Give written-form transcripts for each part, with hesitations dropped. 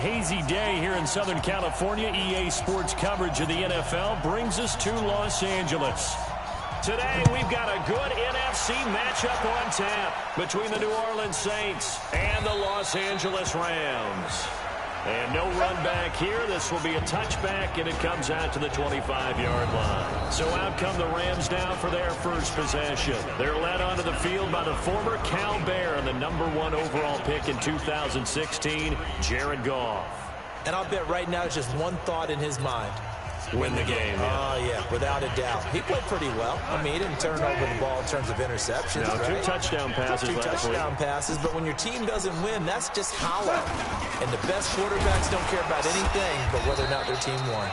hazy day here in Southern California. EA Sports coverage of the NFL brings us to Los Angeles. Today, we've got a good NFC matchup on tap between the New Orleans Saints and the Los Angeles Rams. And no run back here. This will be a touchback, and it comes out to the 25-yard line. So out come the Rams now for their first possession. They're led onto the field by the former Cal Bear and the #1 overall pick in 2016, Jared Goff. And I'll bet right now it's just one thought in his mind. Win the game. Oh, yeah, without a doubt. He played pretty well. I mean, he didn't turn over the ball in terms of interceptions. No, right? 2 touchdown passes Two last week. touchdown passes, but when your team doesn't win, that's just hollow. And the best quarterbacks don't care about anything but whether or not their team won.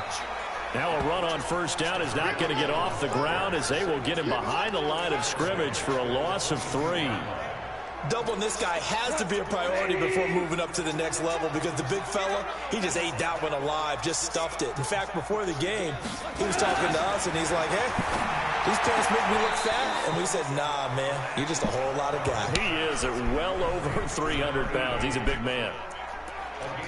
Now a run on first down is not going to get off the ground as they will get him behind the line of scrimmage for a loss of 3. Doubling this guy has to be a priority before moving up to the next level because the big fella, he just ate that one alive, just stuffed it. In fact, before the game, he was talking to us, and he's like, hey, these pants make me look fat. And we said, nah, man, you're just a whole lot of guy. He is at well over 300 pounds. He's a big man.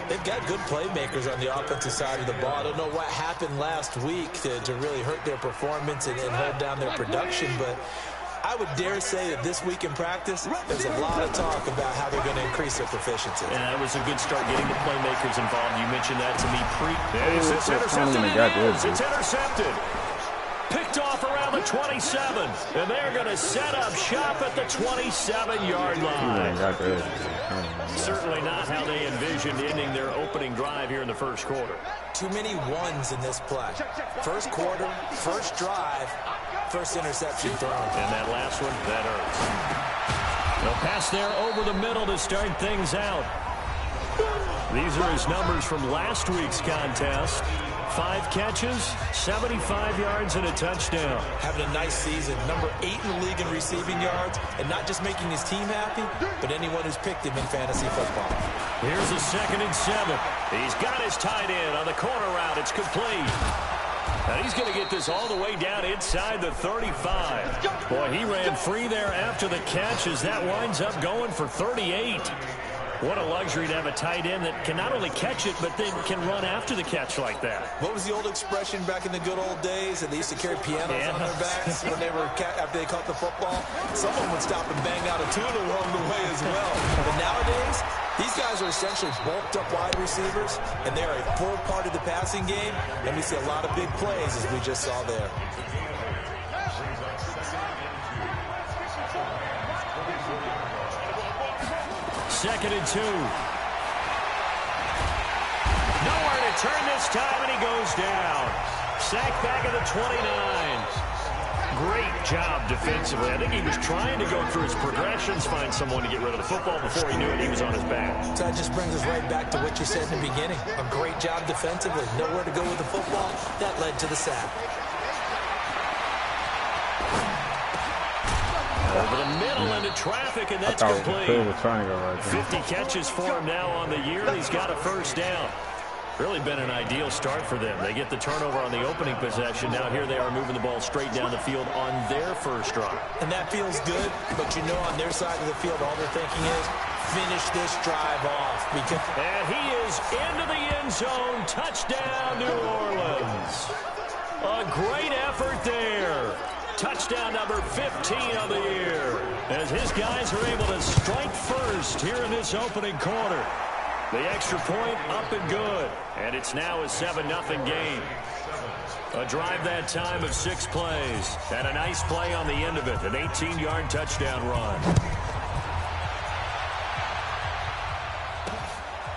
They've got good playmakers on the offensive side of the ball. I don't know what happened last week to really hurt their performance and hold down their production, but I would dare say that this week in practice, there's a lot of talk about how they're going to increase their proficiency. And that was a good start getting the playmakers involved. You mentioned that to me It's intercepted. It's intercepted. Picked off around the 27. And they're going to set up shop at the 27-yard line. Certainly not how they envisioned ending their opening drive here in the first quarter. Too many ones in this play. First quarter, first drive, first interception thrown. And that last one, that hurts. They'll pass there over the middle to start things out. These are his numbers from last week's contest. 5 catches, 75 yards, and a touchdown. Having a nice season. #8 in the league in receiving yards. And not just making his team happy, but anyone who's picked him in fantasy football. Here's a 2nd and 7. He's got his tight end on the corner route. It's complete. And he's going to get this all the way down inside the 35. Boy, he ran free there after the catch as that winds up going for 38. What a luxury to have a tight end that can not only catch it, but then can run after the catch like that. What was the old expression back in the good old days that they used to carry pianos on their backs when they were after they caught the football? Someone would stop and bang out a tune along the way as well. But nowadays, these guys are essentially bulked up wide receivers, and they are a full part of the passing game, and we see a lot of big plays as we just saw there. Second and 2. Nowhere to turn this time, and he goes down. Sacked back at the 29. Great job defensively. I think he was trying to go through his progressions, find someone to get rid of the football. Before he knew it, he was on his back. So that just brings us right back to what you said in the beginning. A great job defensively. Nowhere to go with the football. That led to the sack. Over the middle into traffic, and that's complete. 50 catches for him now on the year, and he's got a first down. Really been an ideal start for them. They get the turnover on the opening possession. Now here they are moving the ball straight down the field on their first drive. And that feels good, but you know on their side of the field, all they're thinking is, finish this drive off. And he is into the end zone. Touchdown, New Orleans. A great effort there. Touchdown number 15 of the year, as his guys are able to strike first here in this opening quarter. The extra point up and good, and it's now a 7-0 game. A drive that time of 6 plays, and a nice play on the end of it, an 18-yard touchdown run.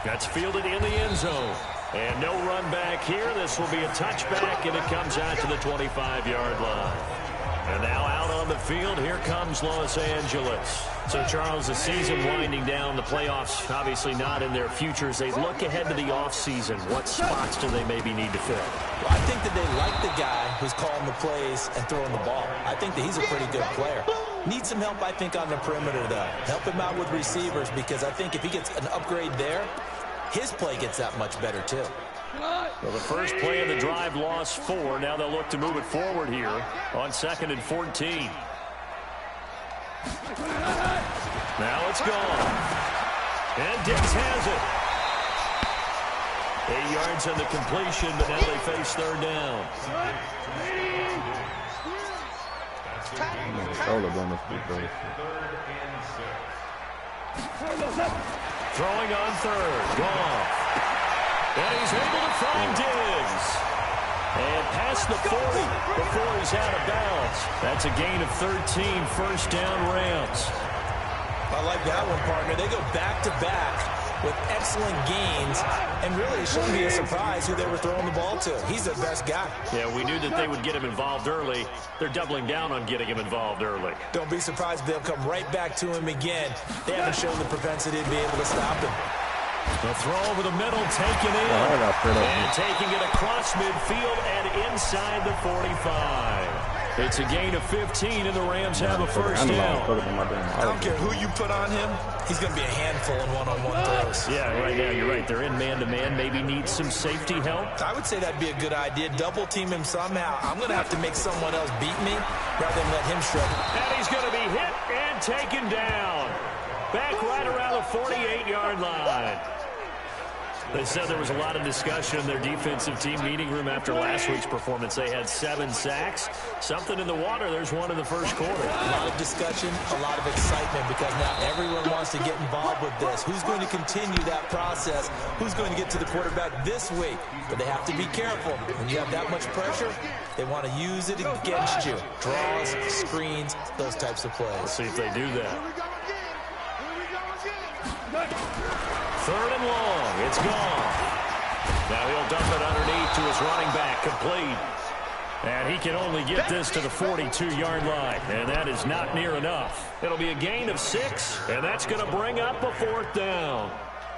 That's fielded in the end zone. And no run back here. This will be a touchback, and it comes out to the 25-yard line. And now out on the field, here comes Los Angeles. So, Charles, the season winding down, the playoffs obviously not in their futures. They look ahead to the offseason. What spots do they maybe need to fill? Well, I think that they like the guy who's calling the plays and throwing the ball. I think that he's a pretty good player. Needs some help, I think, on the perimeter, though. Help him out with receivers, because I think if he gets an upgrade there, his play gets that much better, too. Well, the first play of the drive lost 4. Now they'll look to move it forward here on 2nd and 14. Now it's gone. And Diggs has it. 8 yards on the completion, but now they face third down. Throwing on third. Goff. And he's able to find Diggs. And past the 40 before he's out of bounds. That's a gain of 13, first down Rams. I like that one, partner. They go back-to-back with excellent gains, and really it shouldn't be a surprise who they were throwing the ball to. He's their best guy. Yeah, we knew that they would get him involved early. They're doubling down on getting him involved early. Don't be surprised if they'll come right back to him again. They haven't shown the propensity to be able to stop him. The throw over the middle, taken in, and taking it across midfield and inside the 45. It's a gain of 15, and the Rams have a first down. I don't care who you put on him. He's going to be a handful in one-on-one throws. Yeah, right now you're right. They're in man-to-man. Maybe need some safety help. I would say that'd be a good idea. Double team him somehow. I'm going to have to make someone else beat me rather than let him struggle. And he's going to be hit and taken down. Back right around the 48-yard line. They said there was a lot of discussion in their defensive team meeting room after last week's performance. They had 7 sacks. Something in the water. There's one in the first quarter. A lot of discussion, a lot of excitement, because now everyone wants to get involved with this. Who's going to continue that process? Who's going to get to the quarterback this week? But they have to be careful. When you have that much pressure, they want to use it against you. Draws, screens, those types of plays. Let's see if they do that. Third and long. It's gone. Now he'll dump it underneath to his running back. Complete. And he can only get this to the 42-yard line. And that is not near enough. It'll be a gain of 6. And that's going to bring up a 4th down.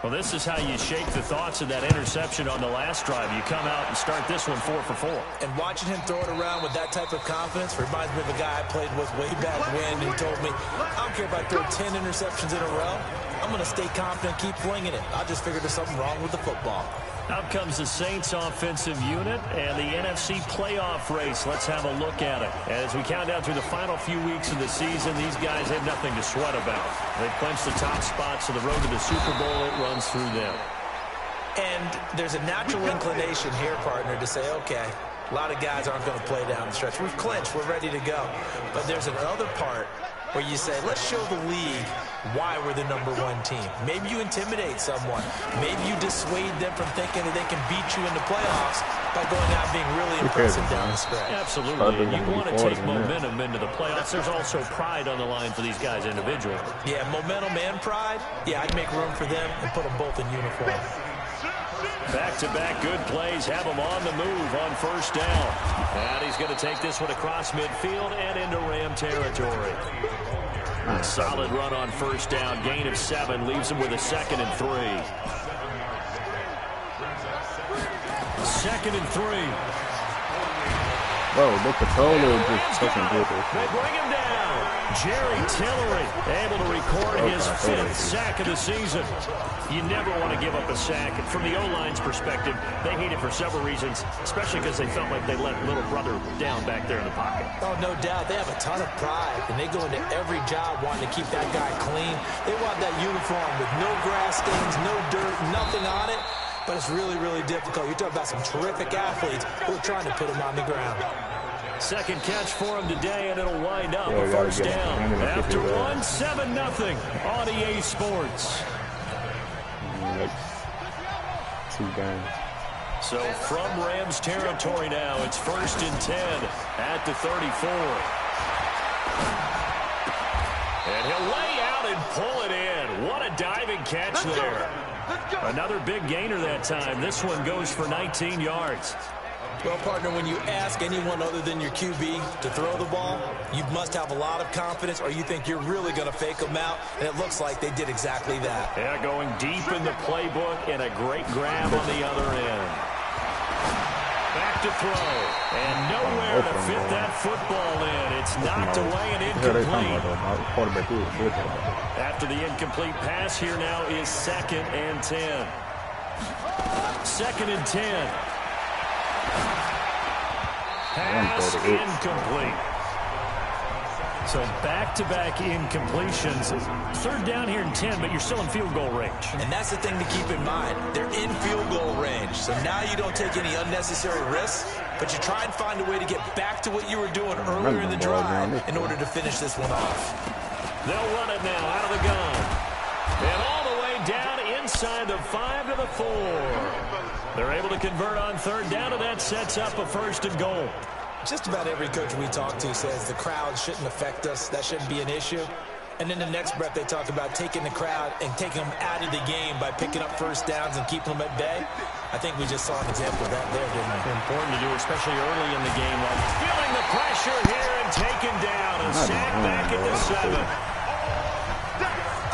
Well, this is how you shake the thoughts of that interception on the last drive. You come out and start this one 4 for 4. And watching him throw it around with that type of confidence reminds me of a guy I played with way back when who told me, I don't care if I throw 10 interceptions in a row. I'm going to stay confident, keep flinging it. I just figured there's something wrong with the football. Out comes the Saints offensive unit and the NFC playoff race. Let's have a look at it. As we count down through the final few weeks of the season, these guys have nothing to sweat about. They've clinched the top spots, so the road to the Super Bowl, it runs through them. And there's a natural inclination here, partner, to say, okay, a lot of guys aren't going to play down the stretch. We've clinched. We're ready to go. But there's another part where you say, let's show the league why we're the #1 team. Maybe you intimidate someone. Maybe you dissuade them from thinking that they can beat you in the playoffs by going out and being really impressive down the stretch. Absolutely. You want to take momentum into the playoffs. There's also pride on the line for these guys individually. Yeah, momentum and pride. Yeah, I'd make room for them and put them both in uniform. Back-to-back good plays have him on the move on first down. And he's going to take this one across midfield and into Ram territory. Solid run on first down. Gain of 7 leaves him with a 2nd and 3. 2nd and 3. Whoa, the controller just fucking did this. They bring him down. Jerry Tillery able to record his 5th sack of the season. You never want to give up a sack. From the O-line's perspective, they hate it for several reasons, especially because they felt like they let little brother down back there in the pocket. Oh, no doubt. They have a ton of pride, and they go into every job wanting to keep that guy clean. They want that uniform with no grass stains, no dirt, nothing on it. But it's really, really difficult. You're talking about some terrific athletes who are trying to put him on the ground. 2nd catch for him today, and it'll wind up a first down. After one, 7-0 on EA Sports. So from Rams territory now, it's 1st and 10 at the 34. And he'll lay out and pull it in. What a diving catch there. Another big gainer that time. This one goes for 19 yards. Well, partner, when you ask anyone other than your QB to throw the ball, you must have a lot of confidence, or you think you're really going to fake them out, and it looks like they did exactly that. Yeah, going deep in the playbook and a great grab on the other end. Back to throw, and nowhere to fit that football in. It's knocked away and incomplete. After the incomplete pass, here now is 2nd and 10. 2nd and 10. Pass incomplete. So back-to-back incompletions. 3rd down here and 10, but you're still in field goal range. And that's the thing to keep in mind. They're in field goal range. So now you don't take any unnecessary risks, but you try and find a way to get back to what you were doing earlier in the drive in order to finish this one off. They'll run it now out of the gun. And all the way down inside the 5 to the 4. They're able to convert on third down, and that sets up a 1st and goal. Just about every coach we talk to says the crowd shouldn't affect us. That shouldn't be an issue. And in the next breath, they talk about taking the crowd and taking them out of the game by picking up first downs and keeping them at bay. I think we just saw an example of that there, didn't we? Important to do, especially early in the game. Like feeling the pressure here and taken down. A sack back at the 7.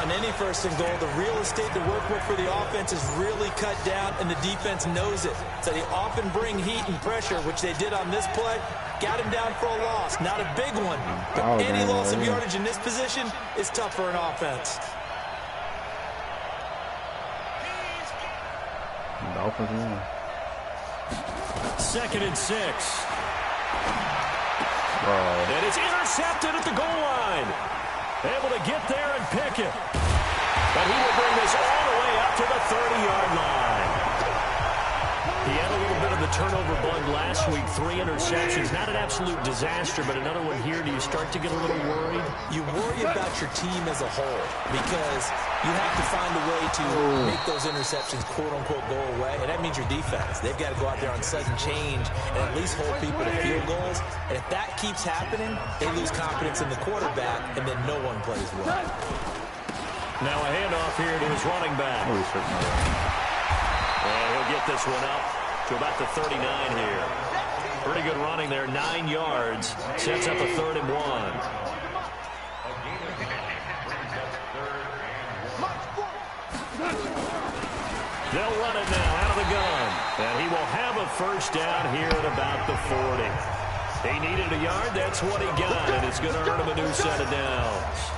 On any 1st and goal, the real estate to work with for the offense is really cut down, and the defense knows it. So they often bring heat and pressure, which they did on this play. Got him down for a loss. Not a big one, but any loss of yardage in this position is tough for an offense. Second and 6. And it's intercepted at the goal line. Able to get there and pick it. But he will bring this all the way up to the 30-yard line. He had a little bit of the turnover bug last week. 3 interceptions. Not an absolute disaster, but another one here. Do you start to get a little worried? You worry about your team as a whole because you have to find a way to make those interceptions, quote-unquote, go away. And that means your defense. They've got to go out there on sudden change and at least hold people to field goals. And if that keeps happening, they lose confidence in the quarterback, and then no one plays well. Now a handoff here to his running back. And he'll get this one up to about the 39 here. Pretty good running there, 9 yards. Sets up a 3rd and 1. They'll run it now out of the gun. And he will have a 1st down here at about the 40. He needed a yard. That's what he got, and it's going to earn him a new set of downs.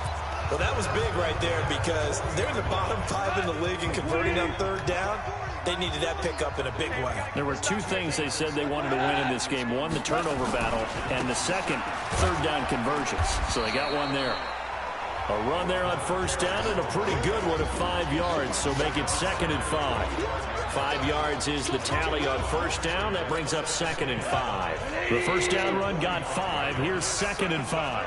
Well, that was big right there because they're in the bottom 5 in the league in converting on 3rd down. They needed that pickup in a big way. There were 2 things they said they wanted to win in this game. One, the turnover battle, and the second, 3rd down conversions. So they got one there. A run there on 1st down and a pretty good one of 5 yards, so make it 2nd and 5. 5 yards is the tally on 1st down. That brings up 2nd and 5. The 1st down run got 5. Here's 2nd and 5.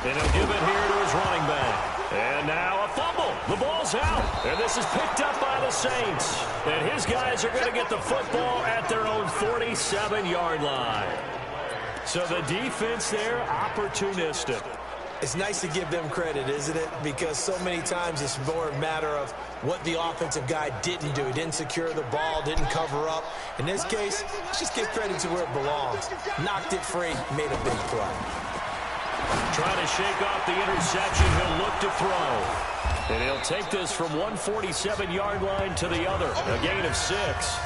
And he'll give it here to his running back. And now a fumble. The ball's out. And this is picked up by the Saints. And his guys are going to get the football at their own 47-yard line. So the defense there, opportunistic. It's nice to give them credit, isn't it? Because so many times it's more a matter of what the offensive guy didn't do. He didn't secure the ball, didn't cover up. In this case, let's just give credit to where it belongs. Knocked it free, made a big play. Trying to shake off the interception. He'll look to throw. And he'll take this from 147-yard line to the other. A gain of 6.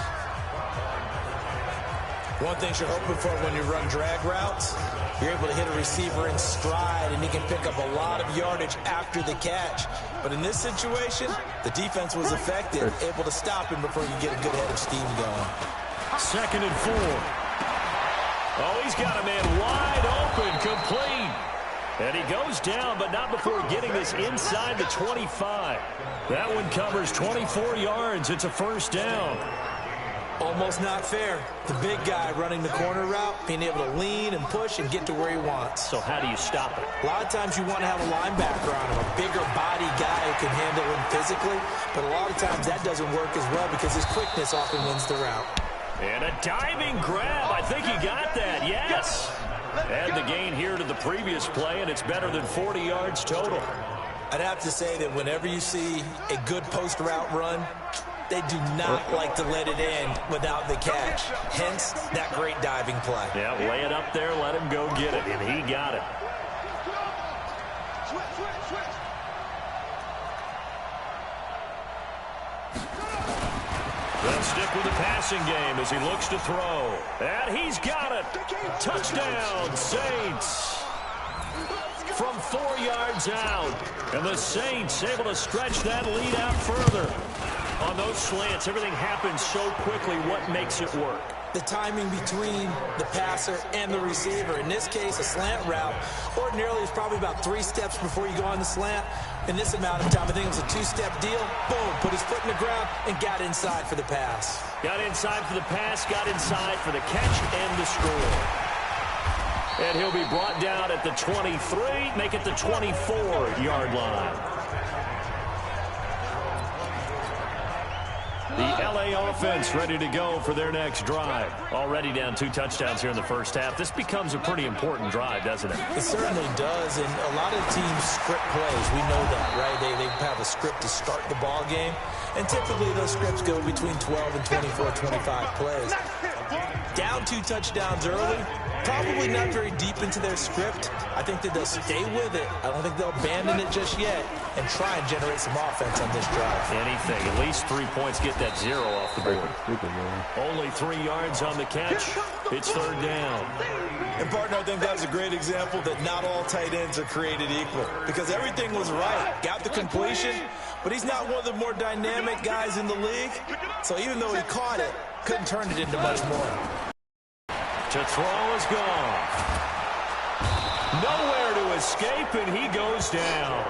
One thing you're hoping for when you run drag routes, you're able to hit a receiver in stride, and he can pick up a lot of yardage after the catch. But in this situation, the defense was effective, able to stop him before you get a good head of steam going. 2nd and 4. Oh, he's got a man wide open, complete. And he goes down, but not before getting this inside the 25. That one covers 24 yards. It's a 1st down. Almost not fair. The big guy running the corner route, being able to lean and push and get to where he wants. So how do you stop it? A lot of times you want to have a linebacker on him, a bigger body guy who can handle him physically. But a lot of times that doesn't work as well because his quickness often wins the route. And a diving grab. I think he got that. Yes. Add the gain here to the previous play, and it's better than 40 yards total. I'd have to say that whenever you see a good post route run, they do not like to let it in without the catch. Hence, that great diving play. Yeah, lay it up there, let him go get it, and he got it. They'll stick with the passing game as he looks to throw. And he's got it. Touchdown, Saints. From 4 yards out. And the Saints able to stretch that lead out further. On those slants, everything happens so quickly. What makes it work? the timing between the passer and the receiver. In this case, a slant route ordinarily is probably about 3 steps before you go on the slant. In this amount of time, I think it was a 2-step deal. Boom, put his foot in the ground and got inside for the pass. Got inside for the pass, got inside for the catch and the score. And he'll be brought down at the 23, make it the 24-yard line. The L.A. offense ready to go for their next drive. Already down 2 touchdowns here in the first half. This becomes a pretty important drive, doesn't it? It certainly does, and a lot of teams script plays. We know that, right? They have a script to start the ball game, and typically those scripts go between 12 and 24, 25 plays. Down 2 touchdowns early, probably not very deep into their script. I think that they'll stay with it. I don't think they'll abandon it just yet and try and generate some offense on this drive. Anything. At least 3 points, get that 0 off the board. Only 3 yards on the catch. It's 3rd down. And, partner, I think that was a great example that not all tight ends are created equal because everything was right. Got the completion, but he's not one of the more dynamic guys in the league. So even though he caught it, couldn't turn it into much more. To throw is gone. Nowhere to escape, and he goes down.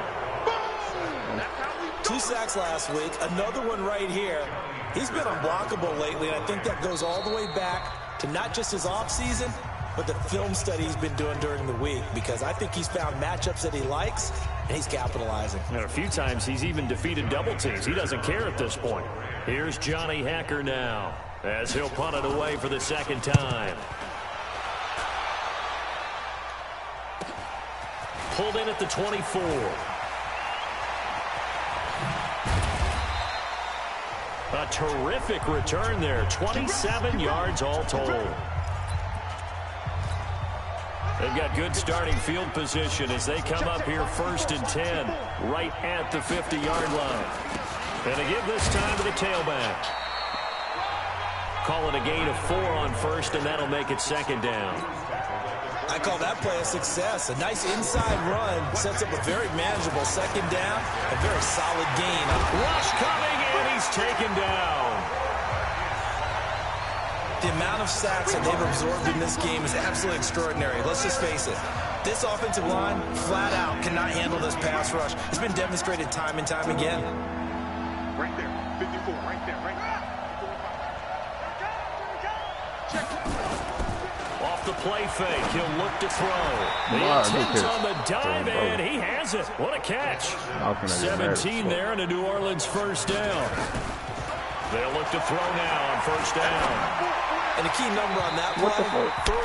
2 sacks last week, another one right here. He's been unblockable lately, and I think that goes all the way back to not just his offseason, but the film study he's been doing during the week, because I think he's found matchups that he likes, and he's capitalizing. And a few times he's even defeated double teams. He doesn't care at this point. Here's Johnny Hacker now, as he'll punt it away for the 2nd time. Pulled in at the 24. A terrific return there. 27 yards all told. They've got good starting field position as they come up here 1st and 10, right at the 50-yard line. And they give this time to the tailback. Call it a gain of 4 on 1st, and that'll make it 2nd down. I call that play a success. A nice inside run sets up a very manageable 2nd down, a very solid gain. Rush coming, and he's taken down. The amount of sacks that they've absorbed in this game is absolutely extraordinary. Let's just face it. This offensive line, flat out, cannot handle this pass rush. It's been demonstrated time and time again. Right there, 54, right there, right there. Check. Off the play fake, he'll look to throw. The attempts on the dive, and he has it. What a catch. 17 there, and a New Orleans 1st down. They'll look to throw now on 1st down. And the key number on that play, 3.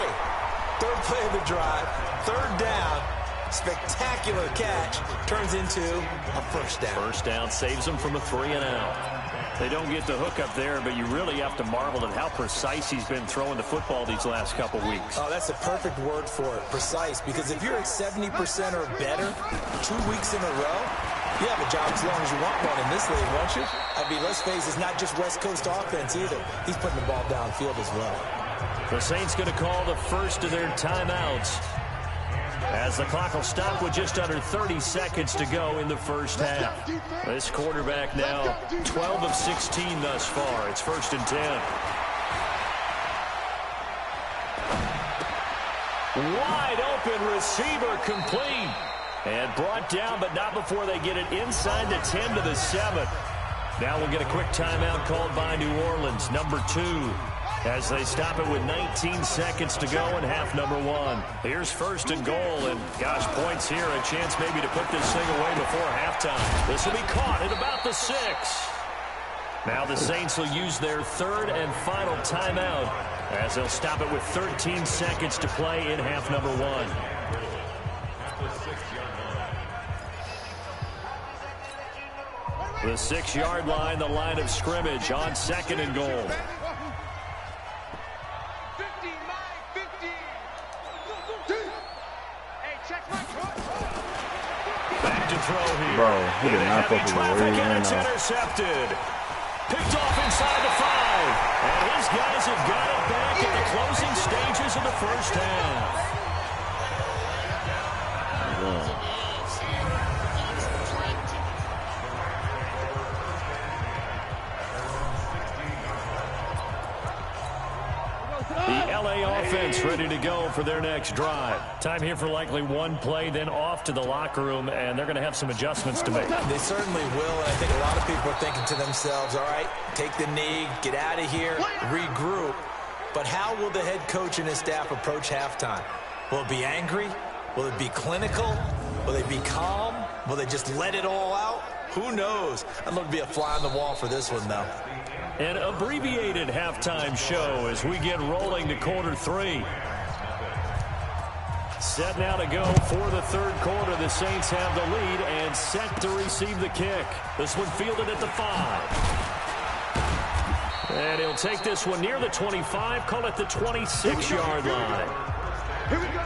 3rd play of the drive, 3rd down, spectacular catch, turns into a 1st down. 1st down saves them from a 3-and-out. They don't get the hook up there, but you really have to marvel at how precise he's been throwing the football these last couple weeks. Oh, that's a perfect word for it, precise, because if you're at 70% or better 2 weeks in a row, you have a job as long as you want one in this league, won't you? I mean, let's face it, it's not just West Coast offense either. He's putting the ball downfield as well. The Saints going to call the first of their timeouts, as the clock will stop with just under 30 seconds to go in the first half. This quarterback now 12 of 16 thus far. It's 1st and 10. Wide open receiver complete. And brought down, but not before they get it inside the 10 to the 7. Now we'll get a quick timeout called by New Orleans, number 2. As they stop it with 19 seconds to go in half number 1. Here's 1st and goal, and gosh, points here, a chance maybe to put this thing away before halftime. This will be caught at about the 6. Now the Saints will use their 3rd and final timeout as they'll stop it with 13 seconds to play in half number 1. The 6-yard line, the line of scrimmage on 2nd and goal. Back to throw here. Bro, he did not fucking traffic, worry, and it's intercepted. Picked off inside the 5. And his guys have got it back at the closing stages of the first half. LA offense ready to go for their next drive. Time here for likely one play, then off to the locker room, and they're going to have some adjustments to make. They certainly will, and I think a lot of people are thinking to themselves, all right, take the knee, get out of here, regroup. But how will the head coach and his staff approach halftime? Will it be angry? Will it be clinical? Will they be calm? Will they just let it all out? Who knows? I'd love to be a fly on the wall for this one, though. An abbreviated halftime show as we get rolling to quarter 3. Set now to go for the third quarter. The Saints have the lead and set to receive the kick. This one fielded at the 5. And he'll take this one near the 25, call it the 26-yard line. Here we go.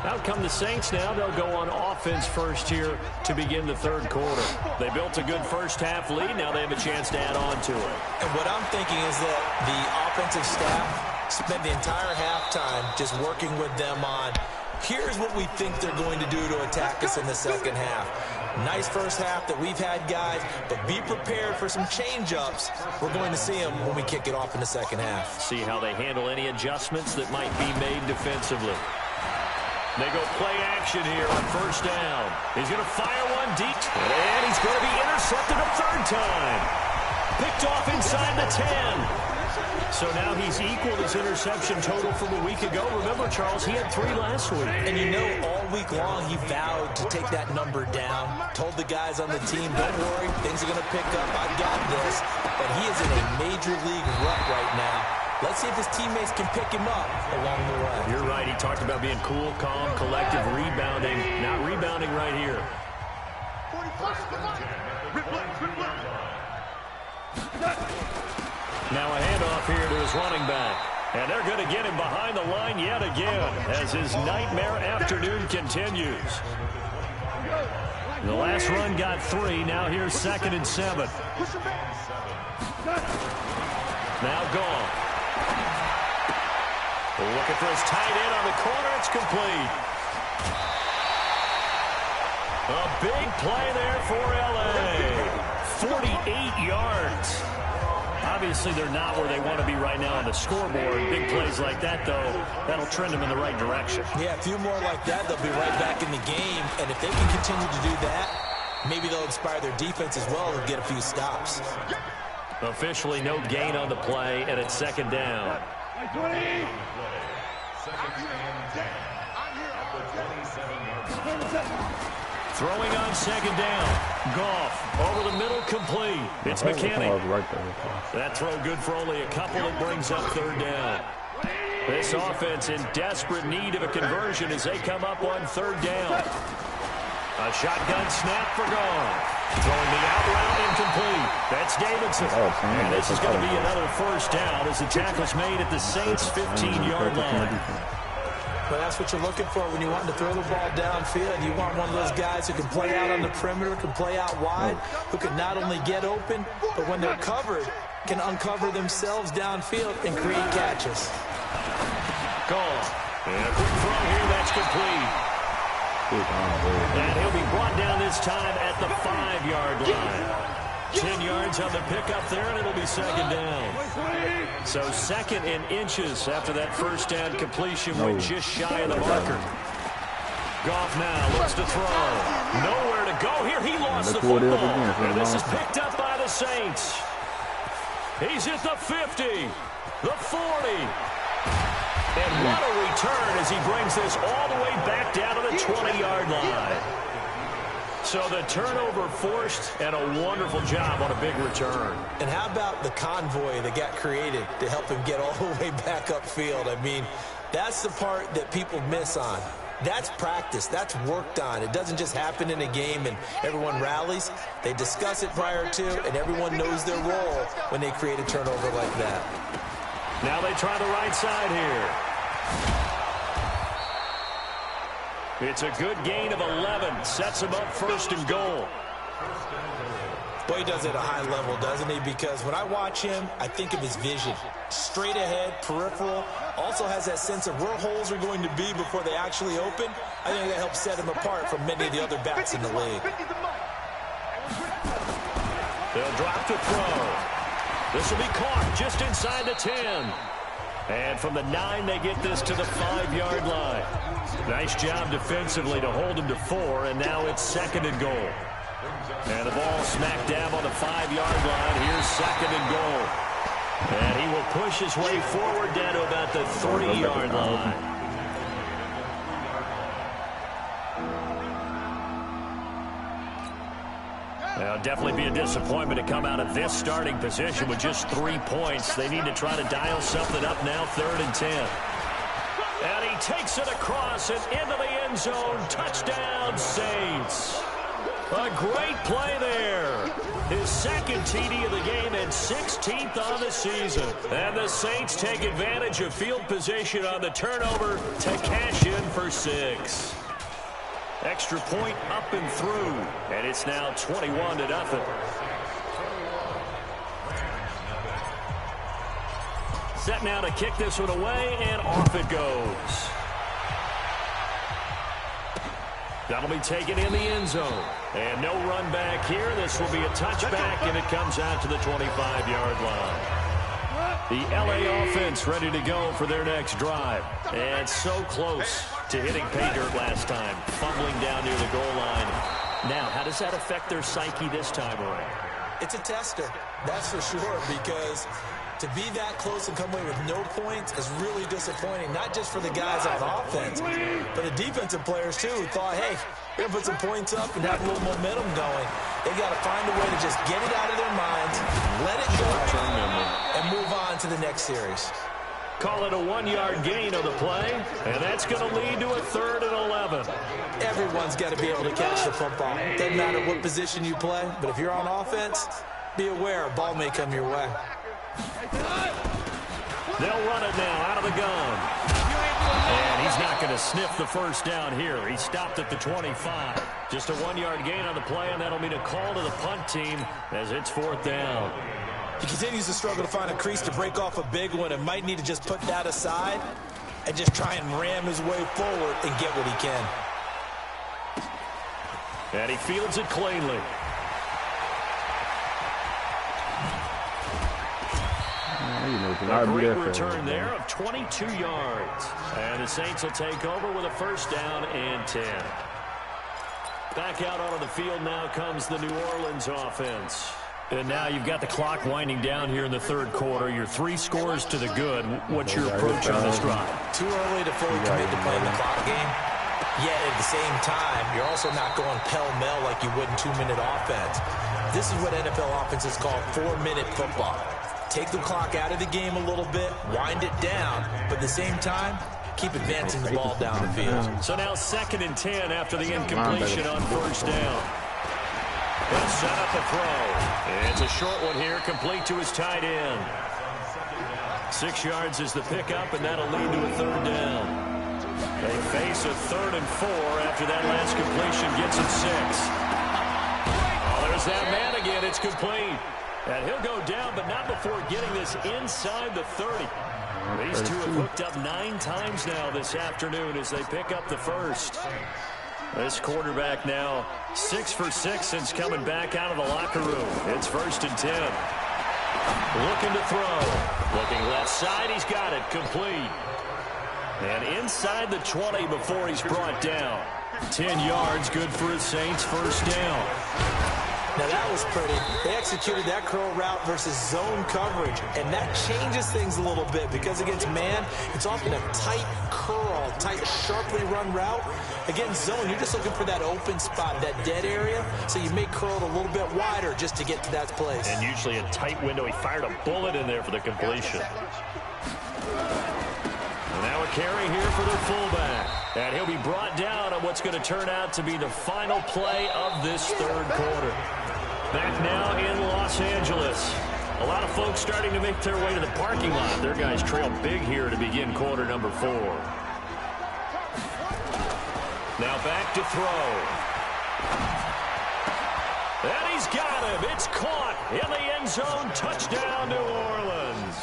Out come the Saints now. They'll go on offense first here to begin the third quarter. They built a good first-half lead. Now they have a chance to add on to it. And what I'm thinking is that the offensive staff spent the entire halftime just working with them on, here's what we think they're going to do to attack us in the second half. Nice first half that we've had, guys, but be prepared for some change-ups. We're going to see them when we kick it off in the second half. See how they handle any adjustments that might be made defensively. They go play action here on first down. He's going to fire one deep, and he's going to be intercepted a third time. Picked off inside the 10. So now he's equaled his interception total from a week ago. Remember, Charles, he had 3 last week. And you know, all week long he vowed to take that number down. Told the guys on the team, don't worry, things are going to pick up. I got this. But he is in a major league rut right now. Let's see if his teammates can pick him up along the way. You're right. He talked about being cool, calm, collective, rebounding. Not rebounding right here. Now a handoff here to his running back. And they're going to get him behind the line yet again as his nightmare afternoon continues. The last run got 3. Now here's 2nd and 7. Now gone. Looking for his tight end on the corner. It's complete. A big play there for L.A. 48 yards. Obviously, they're not where they want to be right now on the scoreboard. Big plays like that, though, that'll trend them in the right direction. Yeah, a few more like that, they'll be right back in the game. And if they can continue to do that, maybe they'll inspire their defense as well and get a few stops. Officially no gain on the play, and it's 2nd down. Throwing on 2nd down. Goff over the middle, complete. It's McKinney. That throw good for only a couple. It brings up 3rd down. This offense in desperate need of a conversion as they come up on 3rd down. A shotgun snap for Goff. Throwing the out route incomplete. That's Davidson. And this is going to be another 1st down as the tackle's made at the Saints' 15-yard line. Well, that's what you're looking for when you want to throw the ball downfield. You want one of those guys who can play out on the perimeter, can play out wide, who can not only get open, but when they're covered, can uncover themselves downfield and create catches. Goal. And a quick throw here, that's complete. And he'll be brought down this time at the 5-yard line. 10 yards on the pickup there, and it'll be 2nd down. So 2nd in inches after that 1st down completion went just shy of the marker. Goff now looks to throw. Nowhere to go here. He lost the football. And this is picked up by the Saints. He's at the 50, the 40. And what a return as he brings this all the way back down to the 20-yard line. So the turnover forced, and a wonderful job on a big return. And how about the convoy that got created to help him get all the way back upfield? I mean, that's the part that people miss on. That's practice. That's worked on. It doesn't just happen in a game and everyone rallies. They discuss it prior to, and everyone knows their role when they create a turnover like that. Now they try the right side here. It's a good gain of 11. Sets him up 1st and goal. Boy, he does it at a high level, doesn't he? Because when I watch him, I think of his vision. Straight ahead, peripheral. Also has that sense of where holes are going to be before they actually open. I think that helps set him apart from many of the other backs in the league. They'll drop to throw. This will be caught just inside the 10. And from the 9, they get this to the 5-yard line. Nice job defensively to hold him to 4, and now it's 2nd and goal. And the ball smack dab on the 5-yard line. Here's 2nd and goal. And he will push his way forward down to about the 3-yard line. Now, definitely be a disappointment to come out of this starting position with just 3 points. They need to try to dial something up now, 3rd and 10. And he takes it across and into the end zone. Touchdown, Saints. A great play there. His 2nd TD of the game and 16th on the season. And the Saints take advantage of field position on the turnover to cash in for 6. Extra point up and through, and it's now 21-0. Set now to kick this one away, and off it goes. That'll be taken in the end zone. And no run back here. This will be a touchback, and it comes out to the 25-yard line. The LA offense ready to go for their next drive. And so close to hitting pay dirt last time, fumbling down near the goal line. Now, how does that affect their psyche this time around? It's a tester, that's for sure, because to be that close and come away with no points is really disappointing, not just for the guys on offense, but the defensive players, too, who thought, hey, we're going to put some points up and have a little momentum going. They got to find a way to just get it out of their minds, let it go, and move on to the next series. Call it a 1-yard gain on the play, and that's going to lead to a 3rd and 11. Everyone's got to be able to catch the football. Doesn't matter what position you play, but if you're on offense, be aware a ball may come your way. They'll run it now out of the gun. And he's not going to sniff the first down here. He stopped at the 25. Just a 1-yard gain on the play, and that'll mean a call to the punt team as it's 4th down. He continues to struggle to find a crease to break off a big one and might need to just put that aside and just try and ram his way forward and get what he can. And he fields it cleanly. A great return there of 22 yards. And the Saints will take over with a 1st down and 10. Back out onto the field now comes the New Orleans offense. And now you've got the clock winding down here in the 3rd quarter. You're 3 scores to the good. What's your approach on this drive? Too early to fully commit to playing the clock game. Yet at the same time, you're also not going pell-mell like you would in 2-minute offense. This is what NFL offenses call 4-minute football. Take the clock out of the game a little bit, wind it down, but at the same time, keep advancing the ball down the field. So now 2nd and 10 after the incompletion on 1st down. He'll set up a throw. It's a short one here, complete to his tight end. 6 yards is the pickup, and that'll lead to a 3rd down. They face a 3rd and 4 after that last completion gets him 6. Oh, there's that man again. It's complete. And he'll go down, but not before getting this inside the 30. These two have hooked up 9 times now this afternoon as they pick up the 1st. This quarterback now 6 for 6 since coming back out of the locker room. It's 1st and 10. Looking to throw. Looking left side. He's got it. Complete. And inside the 20 before he's brought down. 10 yards. Good for his Saints. 1st down. Now that was pretty. They executed that curl route versus zone coverage, and that changes things a little bit because against man, it's often a tight curl, tight, sharply run route. Against zone, you're just looking for that open spot, that dead area, so you may curl it a little bit wider just to get to that place. And usually a tight window. He fired a bullet in there for the completion. Now a carry here for their fullback. And he'll be brought down on what's going to turn out to be the final play of this 3rd quarter. Back now in Los Angeles. A lot of folks starting to make their way to the parking lot. Their guys trail big here to begin quarter number 4. Now back to throw. And he's got him. It's caught in the end zone. Touchdown, New Orleans.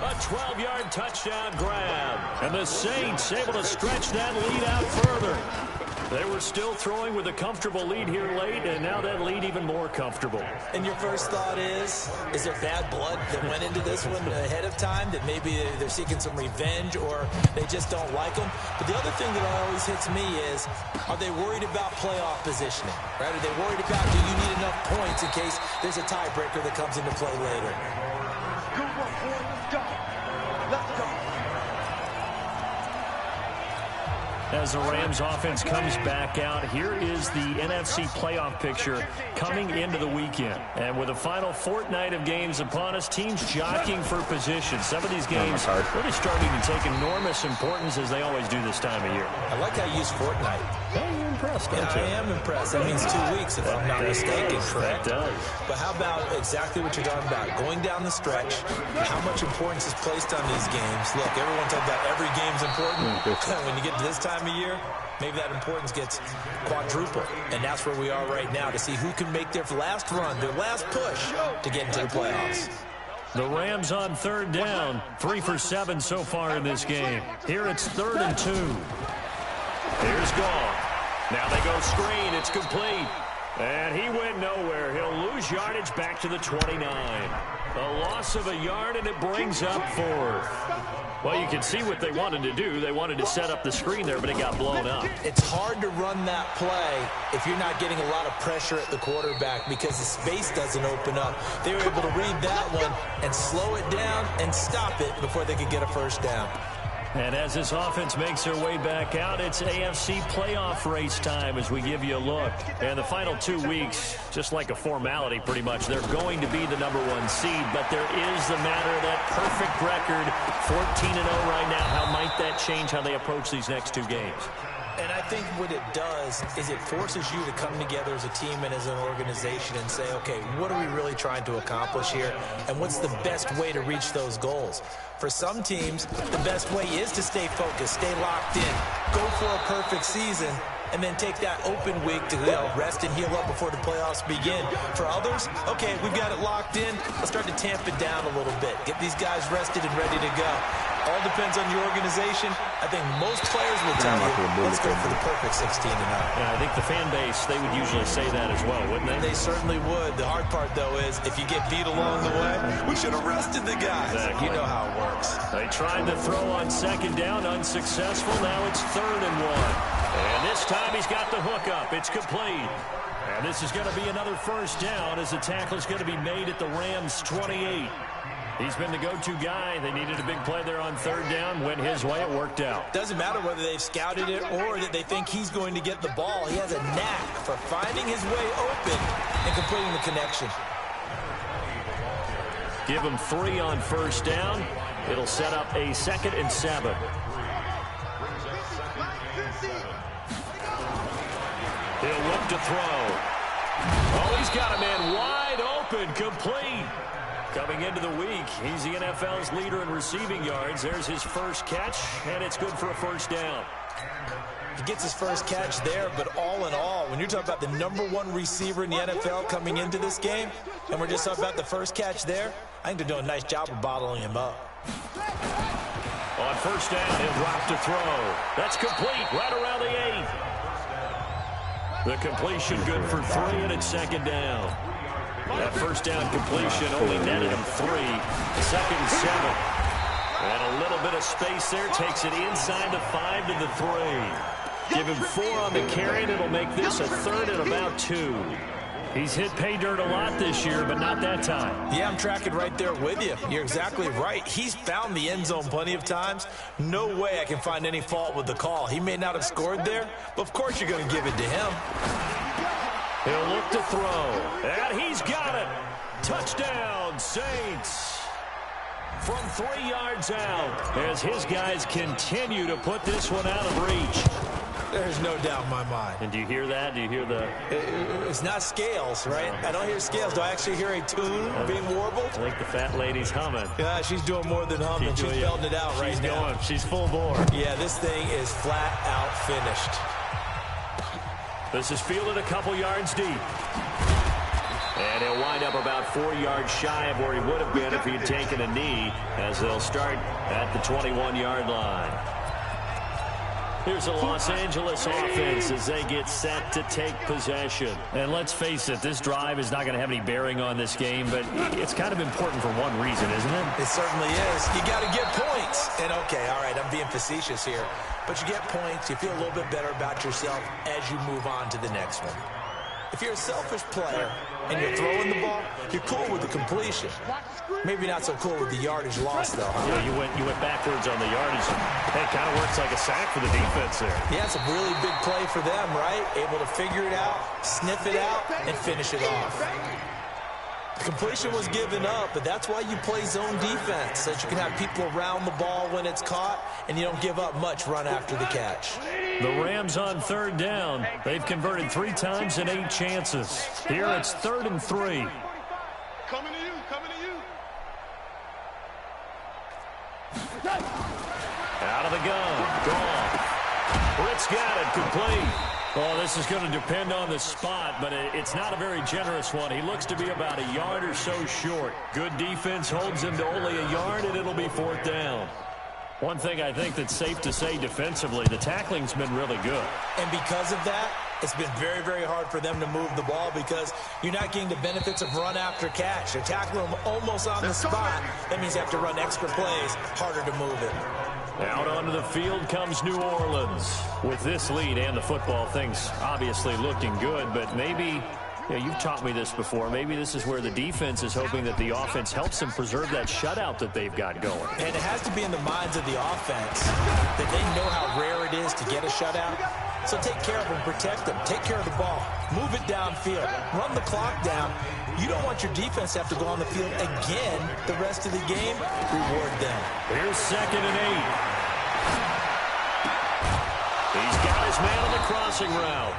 A 12-yard touchdown grab. And the Saints able to stretch that lead out further. They were still throwing with a comfortable lead here late, and now that lead even more comfortable. And your first thought is there bad blood that went into this one ahead of time, that maybe they're seeking some revenge or they just don't like them? But the other thing that always hits me is, are they worried about playoff positioning? Right? Are they worried about, do you need enough points in case there's a tiebreaker that comes into play later? Good one, boy. Go. Let's go. As the Rams offense comes back out, here is the NFC playoff picture coming into the weekend. And with the final fortnight of games upon us, teams jockeying for position. Some of these games really starting to take enormous importance, as they always do this time of year. I like how you use fortnight. You're impressed, don't you? I am impressed. That means 2 weeks, if I'm not mistaken, correct? That does. But how about exactly what you're talking about? Going down the stretch, how much importance is placed on these games? Look, everyone talks about every game's important. When you get to this time of year, maybe that importance gets quadrupled. And that's where we are right now, to see who can make their last run, their last push to get into the playoffs. The Rams on third down, 3 for 7 so far in this game. Here it's 3rd and 2. Here's Gall. Now they go screen. It's complete. And he went nowhere. He'll lose yardage back to the 29. A loss of a yard, and it brings up 4th. Well, you can see what they wanted to do. They wanted to set up the screen there, but it got blown up. It's hard to run that play if you're not getting a lot of pressure at the quarterback because the space doesn't open up. They were able to read that one and slow it down and stop it before they could get a first down. And as this offense makes their way back out, it's AFC playoff race time as we give you a look. And the final 2 weeks, just like a formality pretty much, they're going to be the #1 seed. But there is the matter of that perfect record, 14-0 right now. How might that change how they approach these next 2 games? And I think what it does is it forces you to come together as a team and as an organization and say, okay, what are we really trying to accomplish here? And what's the best way to reach those goals? For some teams, the best way is to stay focused, stay locked in, go for a perfect season, and then take that open week to rest and heal up before the playoffs begin. For others, okay, we've got it locked in. Let's start to tamp it down a little bit. Get these guys rested and ready to go. All depends on your organization. I think most players will tell you, let's go for the perfect 16-0. Yeah, I think the fan base, they would usually say that as well, wouldn't they? They certainly would. The hard part, though, is if you get beat along the way, we should have rested the guys. Exactly. You know how it works. They tried to throw on 2nd down, unsuccessful. Now it's 3rd and 1. And this time he's got the hook up. It's complete. And this is going to be another first down as the tackle is going to be made at the Rams' 28. He's been the go-to guy. They needed a big play there on 3rd down. Went his way. It worked out. Doesn't matter whether they've scouted it or that they think he's going to get the ball. He has a knack for finding his way open and completing the connection. Give him 3 on 1st down. It'll set up a 2nd and 7. He'll look to throw. Oh, he's got a man wide open, complete. Coming into the week, he's the NFL's leader in receiving yards. There's his first catch, and it's good for a first down. He gets his first catch there, but all in all, when you're talking about the #1 receiver in the NFL coming into this game, and we're just talking about the first catch there, I think they're doing a nice job of bottling him up. On 1st down, he'll drop to throw. That's complete, right around the 8. The completion good for 3, and it's 2nd down. That first down completion only netted him 3. 2nd and 7. And a little bit of space there. Takes it inside the 5 to the 3. Give him 4 on the carry, and it'll make this a 3rd and about 2. He's hit pay dirt a lot this year, but not that time. Yeah, I'm tracking right there with you. You're exactly right. He's found the end zone plenty of times. No way I can find any fault with the call. He may not have scored there, but of course you're going to give it to him. He'll look to throw, and he's got it. Touchdown, Saints. From 3 yards out, as his guys continue to put this one out of reach. There's no doubt in my mind. And do you hear that? Do you hear the... It's not scales, right? I don't hear scales. Do I actually hear a tune being warbled? I think the fat lady's humming. Yeah, she's doing more than humming. She's belting it out right now. Going. She's full bore. Yeah, this thing is flat out finished. This is fielded a couple yards deep. And he'll wind up about 4 yards shy of where he would have been if he'd taken a knee, as they'll start at the 21-yard line. Here's a Los Angeles offense as they get set to take possession. And let's face it, this drive is not going to have any bearing on this game, but it's kind of important for one reason, isn't it? It certainly is. You got to get points. And, okay, all right, I'm being facetious here. But you get points, you feel a little bit better about yourself as you move on to the next one. If you're a selfish player and you're throwing the ball, you're cool with the completion. Maybe not so cool with the yardage loss, though. Yeah, you went backwards on the yardage. It kind of works like a sack for the defense there. Yeah, it's a really big play for them, right? Able to figure it out, sniff it out, and finish it off. The completion was given up, but that's why you play zone defense, so that you can have people around the ball when it's caught, and you don't give up much run after the catch. The Rams on third down. They've converted 3 times in 8 chances. Here it's 3rd and 3. Coming to you, coming to you. Out of the gun. Gone. Britt's got it. Complete. Well, this is going to depend on the spot, but it's not a very generous one. He looks to be about a yard or so short. Good defense holds him to only a yard, and it'll be 4th down. One thing I think that's safe to say defensively, the tackling's been really good. And because of that, it's been very, very hard for them to move the ball because you're not getting the benefits of run after catch. You're tackling them almost on the spot. That means you have to run extra plays, harder to move it. Out onto the field comes New Orleans. With this lead and the football, things obviously looking good, but maybe, you've taught me this before, maybe this is where the defense is hoping that the offense helps them preserve that shutout that they've got going. And it has to be in the minds of the offense that they know how rare it is to get a shutout. So take care of them, protect them, take care of the ball, move it downfield, run the clock down. You don't want your defense to have to go on the field again the rest of the game. Reward them. Here's 2nd and 8. He's got his man on the crossing route.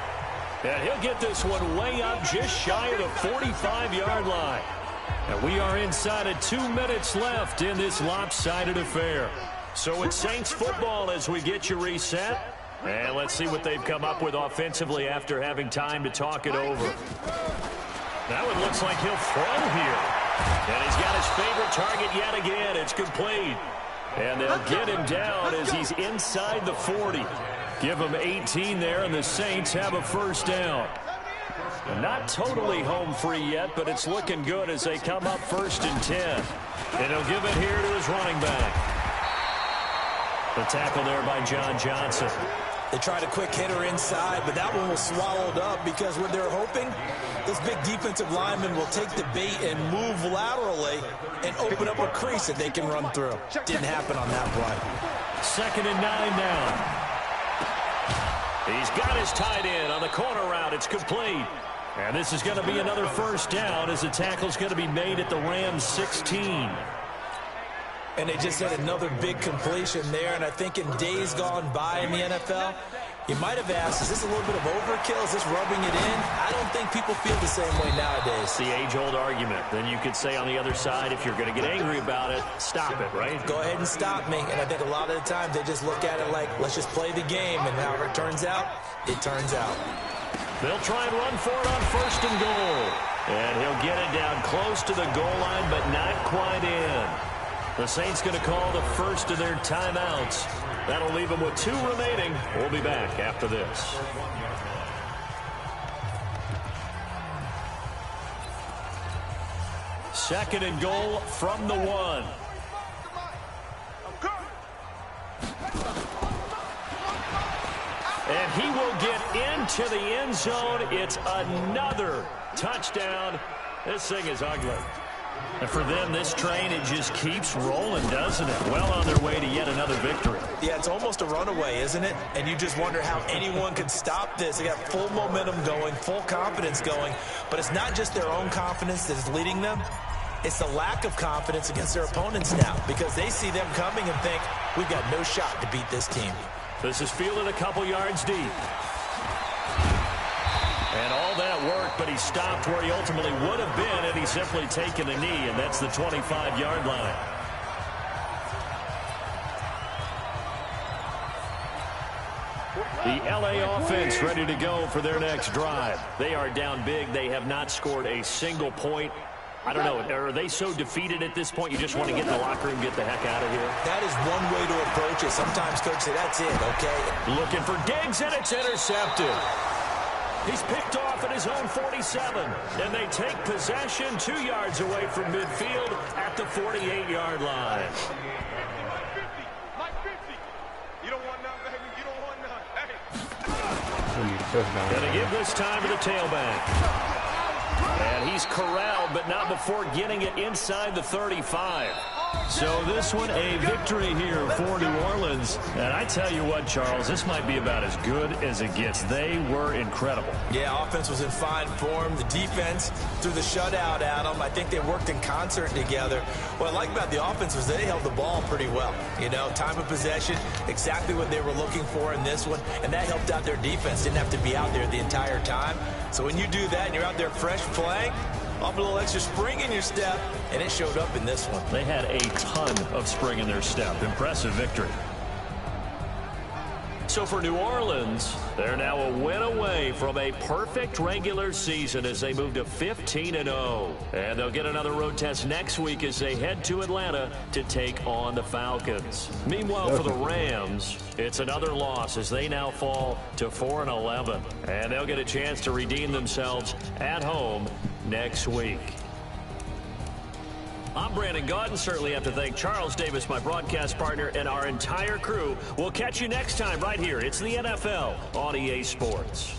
And he'll get this one way up just shy of the 45-yard line. And we are inside of 2 minutes left in this lopsided affair. So it's Saints football as we get you reset. And let's see what they've come up with offensively after having time to talk it over. Now it looks like he'll throw here. And he's got his favorite target yet again. It's complete. And they'll get him down as he's inside the 40. Give him 18 there, and the Saints have a 1st down. Not totally home free yet, but it's looking good as they come up 1st and 10. And he'll give it here to his running back. The tackle there by John Johnson. They tried a quick hitter inside, but that one was swallowed up because what they're hoping, this big defensive lineman will take the bait and move laterally and open up a crease that they can run through. Didn't happen on that play. 2nd and 9 now. He's got his tight end on the corner route. It's complete. And this is going to be another 1st down as the tackle's going to be made at the Rams 16. And they just had another big completion there. And I think in days gone by in the NFL, you might have asked, is this a little bit of overkill? Is this rubbing it in? I don't think people feel the same way nowadays. It's the age-old argument. Then you could say on the other side, if you're going to get angry about it, stop it, right? Go ahead and stop me. And I think a lot of the times they just look at it like, let's just play the game. And however it turns out, it turns out. They'll try and run for it on 1st and goal. And he'll get it down close to the goal line, but not quite in. The Saints going to call the first of their timeouts. That'll leave them with 2 remaining. We'll be back after this. Second and goal from the 1. And he will get into the end zone. It's another touchdown. This thing is ugly. And for them, this train, it just keeps rolling, doesn't it? Well on their way to yet another victory. Yeah, it's almost a runaway, isn't it? And you just wonder how anyone could stop this. They got full momentum going, full confidence going. But it's not just their own confidence that is leading them. It's the lack of confidence against their opponents now because they see them coming and think, we've got no shot to beat this team. This is fielded a couple yards deep. And all that work, but he stopped where he ultimately would have been had he simply taken a knee, and that's the 25-yard line. The LA offense ready to go for their next drive. They are down big. They have not scored a single point I don't know, are they so defeated at this point you just want to get in the locker room and get the heck out of here? That is one way to approach it. Sometimes coaches say, that's it, okay? Looking for Diggs, and it's intercepted. He's picked off at his own 47, and they take possession 2 yards away from midfield at the 48-yard line. Like 50. You don't want none, baby. You don't want none. Hey. Going to give this time to the tailback. And he's corralled, but not before getting it inside the 35. So this one, a victory here for New Orleans. And I tell you what, Charles, this might be about as good as it gets. They were incredible. Yeah, offense was in fine form. The defense threw the shutout at them. I think they worked in concert together. What I like about the offense was they held the ball pretty well. You know, time of possession, exactly what they were looking for in this one. And that helped out their defense. Didn't have to be out there the entire time. So when you do that and you're out there fresh playing, off a little extra spring in your step, and it showed up in this one. They had a ton of spring in their step. Impressive victory. So for New Orleans, they're now a win away from a perfect regular season as they move to 15-0. And they'll get another road test next week as they head to Atlanta to take on the Falcons. Meanwhile, for the Rams, it's another loss as they now fall to 4-11. And they'll get a chance to redeem themselves at home next week. I'm Brandon Gaudin. Certainly have to thank Charles Davis, my broadcast partner, and our entire crew. We'll catch you next time right here. It's the NFL on EA Sports.